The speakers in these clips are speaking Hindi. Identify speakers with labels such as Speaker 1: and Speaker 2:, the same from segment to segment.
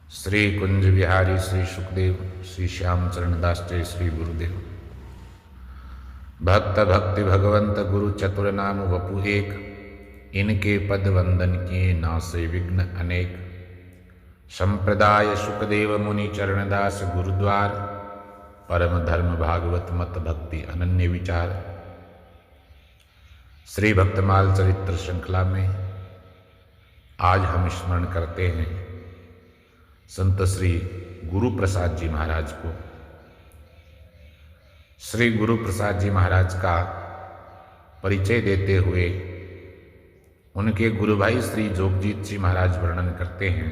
Speaker 1: श्री कुंज बिहारी श्री सुखदेव श्री श्याम चरणदास जय श्री गुरुदेव। भक्त भक्ति भगवंत गुरु चतुर नाम वपु एक, इनके पद वंदन किए नासे विघ्न अनेक। संप्रदाय सुखदेव मुनि चरणदास गुरुद्वार, परम धर्म भागवत मत भक्ति अनन्य विचार। श्री भक्तमाल चरित्र श्रृंखला में आज हम स्मरण करते हैं संत श्री गुरु प्रसाद जी महाराज को। श्री गुरु प्रसाद जी महाराज का परिचय देते हुए उनके गुरु भाई श्री जोगजीत जी महाराज वर्णन करते हैं।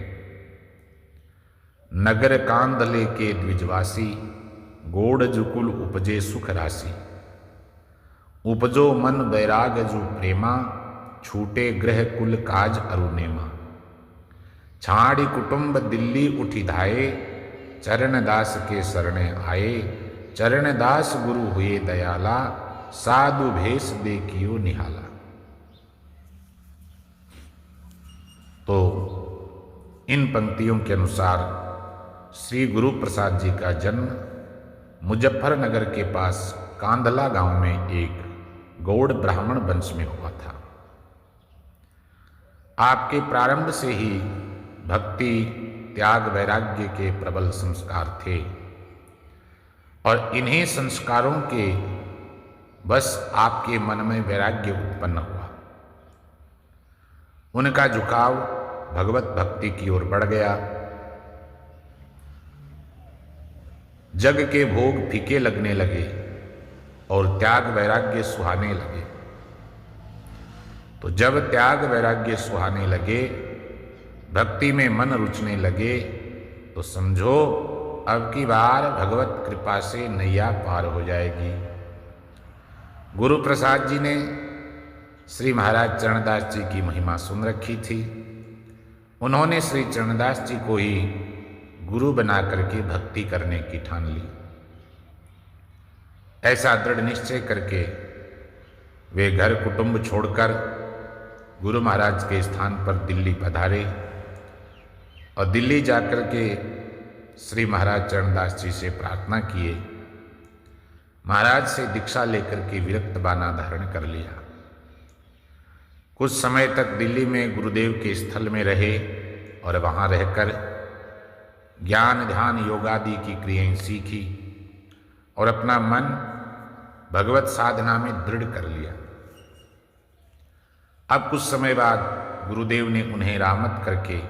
Speaker 1: नगर कांदले के द्विजवासी, गोड़ जुकुल उपजे सुख राशि। उपजो मन बैराग जु प्रेमा, छूटे ग्रह कुल काज अरुनेमा। छाड़ी कुटुंब दिल्ली उठी धाये, चरणदास के शरणे आए। चरणदास गुरु हुए दयाला, साधु भेष देखियो निहाला। तो इन पंक्तियों के अनुसार श्री गुरु प्रसाद जी का जन्म मुजफ्फरनगर के पास कांदला गांव में एक गौड़ ब्राह्मण वंश में हुआ था। आपके प्रारंभ से ही भक्ति त्याग वैराग्य के प्रबल संस्कार थे और इन्हीं संस्कारों के बस आपके मन में वैराग्य उत्पन्न हुआ। उनका झुकाव भगवत भक्ति की ओर बढ़ गया। जग के भोग फीके लगने लगे और त्याग वैराग्य सुहाने लगे। तो जब त्याग वैराग्य सुहाने लगे, भक्ति में मन रुचने लगे, तो समझो अब की बार भगवत कृपा से नैया पार हो जाएगी। गुरु प्रसाद जी ने श्री महाराज चरणदास जी की महिमा सुन रखी थी। उन्होंने श्री चरणदास जी को ही गुरु बना करके भक्ति करने की ठान ली। ऐसा दृढ़ निश्चय करके वे घर कुटुंब छोड़कर गुरु महाराज के स्थान पर दिल्ली पधारे और दिल्ली जाकर के श्री महाराज चरणदास जी से प्रार्थना किए। महाराज से दीक्षा लेकर के विरक्त बाना धारण कर लिया। कुछ समय तक दिल्ली में गुरुदेव के स्थल में रहे और वहाँ रहकर ज्ञान ध्यान योगादि की क्रियाएं सीखी और अपना मन भगवत साधना में दृढ़ कर लिया। अब कुछ समय बाद गुरुदेव ने उन्हें रामत करके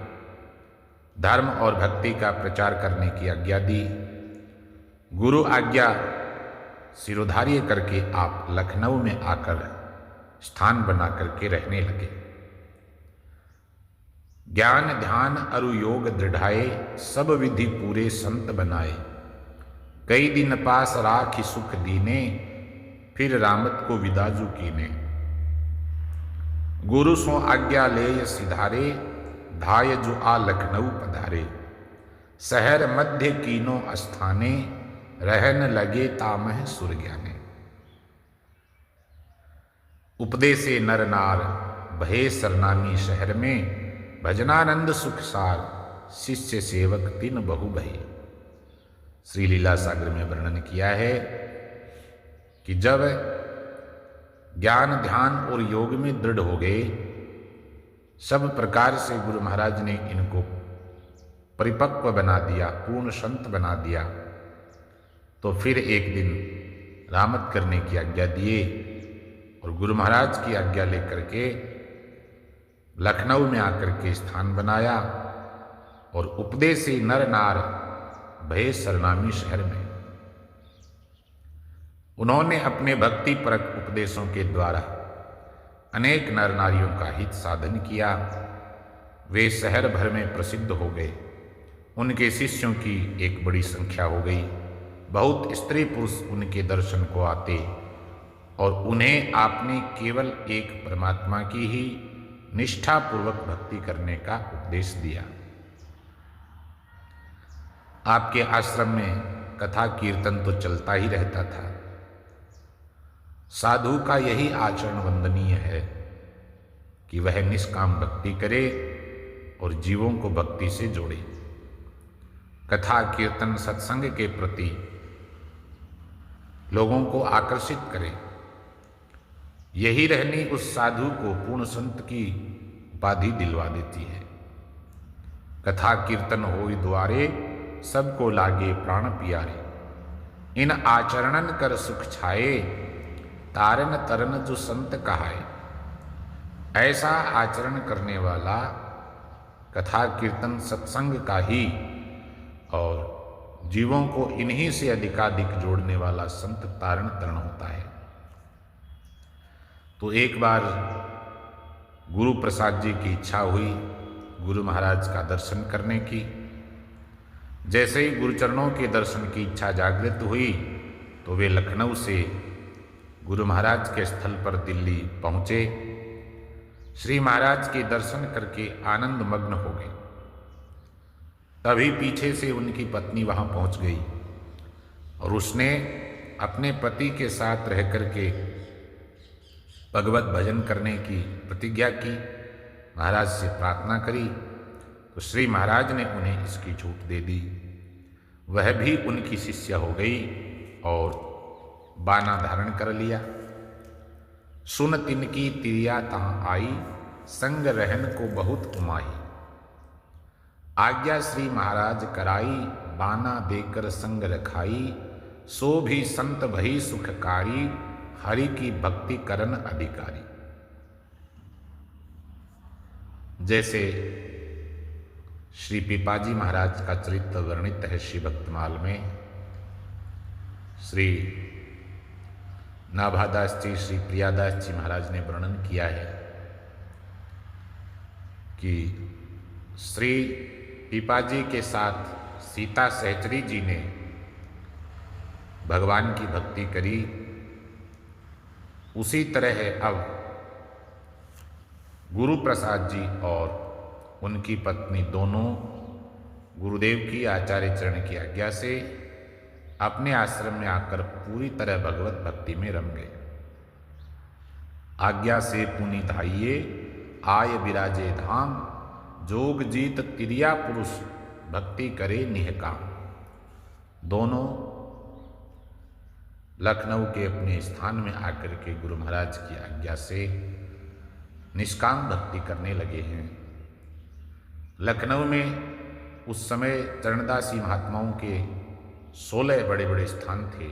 Speaker 1: धर्म और भक्ति का प्रचार करने की आज्ञा दी। गुरु आज्ञा सिरोधार्य करके आप लखनऊ में आकर स्थान बना करके रहने लगे। ज्ञान ध्यान अरु योग दृढ़ाए, सब विधि पूरे संत बनाए। कई दिन पास राखि सुख दीने, फिर रामत को विदाजू कीने। गुरु सो आज्ञा ले सिधारे, धाय जो आ लखनऊ पधारे। शहर मध्य कीनो स्थाने, रहन लगे तामह सुर ज्ञाने। उपदेशे नर नार, भये सरनामी शहर में। भजनानंद सुख सार, शिष्य सेवक तीन बहु भये। श्री लीला सागर में वर्णन किया है कि जब ज्ञान ध्यान और योग में दृढ़ हो गए, सब प्रकार से गुरु महाराज ने इनको परिपक्व बना दिया, पूर्ण संत बना दिया। तो फिर एक दिन रामत करने की आज्ञा दिए और गुरु महाराज की आज्ञा लेकर के लखनऊ में आकर के स्थान बनाया और उपदेशी नर नार भय सरनामी शहर में उन्होंने अपने भक्ति परक उपदेशों के द्वारा अनेक नर नारियों का हित साधन किया। वे शहर भर में प्रसिद्ध हो गए। उनके शिष्यों की एक बड़ी संख्या हो गई। बहुत स्त्री पुरुष उनके दर्शन को आते और उन्हें आपने केवल एक परमात्मा की ही निष्ठापूर्वक भक्ति करने का उपदेश दिया। आपके आश्रम में कथा कीर्तन तो चलता ही रहता था। साधु का यही आचरण वंदनीय है कि वह निष्काम भक्ति करे और जीवों को भक्ति से जोड़े। कथा कीर्तन सत्संग के प्रति लोगों को आकर्षित करें। यही रहनी उस साधु को पूर्ण संत की उपाधि दिलवा देती है। कथा कीर्तन होई द्वारे, सबको लागे प्राण प्यारे। इन आचरणन कर सुख छाए, तारन तरन जो संत कहाए। ऐसा आचरण करने वाला कथा कीर्तन सत्संग का ही और जीवों को इन्हीं से अधिकाधिक जोड़ने वाला संत तारण तरण होता है। तो एक बार गुरु प्रसाद जी की इच्छा हुई गुरु महाराज का दर्शन करने की। जैसे ही गुरुचरणों के दर्शन की इच्छा जागृत हुई तो वे लखनऊ से गुरु महाराज के स्थल पर दिल्ली पहुँचे। श्री महाराज के दर्शन करके आनंद मग्न हो गए। तभी पीछे से उनकी पत्नी वहाँ पहुँच गई और उसने अपने पति के साथ रह करके भगवत भजन करने की प्रतिज्ञा की, महाराज से प्रार्थना करी। तो श्री महाराज ने उन्हें इसकी छूट दे दी। वह भी उनकी शिष्या हो गई और बाना धारण कर लिया। सुन तिनकी तिरिया तहाँ आई, संग रहन को बहुत उमाई। आज्ञा श्री महाराज कराई, बाना देकर संग रखाई। सो भी संत भई सुखकारी, हरि की भक्ति करन अधिकारी। जैसे श्री पीपाजी महाराज का चरित्र वर्णित है श्री भक्तमाल में। श्री नाभादास जी, श्री प्रियादास जी महाराज ने वर्णन किया है कि श्री पीपाजी के साथ सीता सहचरी जी ने भगवान की भक्ति करी। उसी तरह अब गुरु प्रसाद जी और उनकी पत्नी दोनों गुरुदेव की आचार्य चरण की आज्ञा से अपने आश्रम में आकर पूरी तरह भगवत भक्ति में रम गए। आज्ञा से पुनीत आइए, आय विराजे धाम। जोग जीत तिरिया पुरुष, भक्ति करे निहकाम। दोनों लखनऊ के अपने स्थान में आकर के गुरु महाराज की आज्ञा से निष्काम भक्ति करने लगे हैं। लखनऊ में उस समय चरणदासी महात्माओं के 16 बड़े बड़े स्थान थे,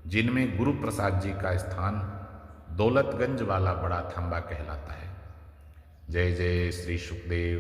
Speaker 1: जिनमें गुरु प्रसाद जी का स्थान दौलतगंज वाला बड़ा थंबा कहलाता है। जय जय श्री सुखदेव।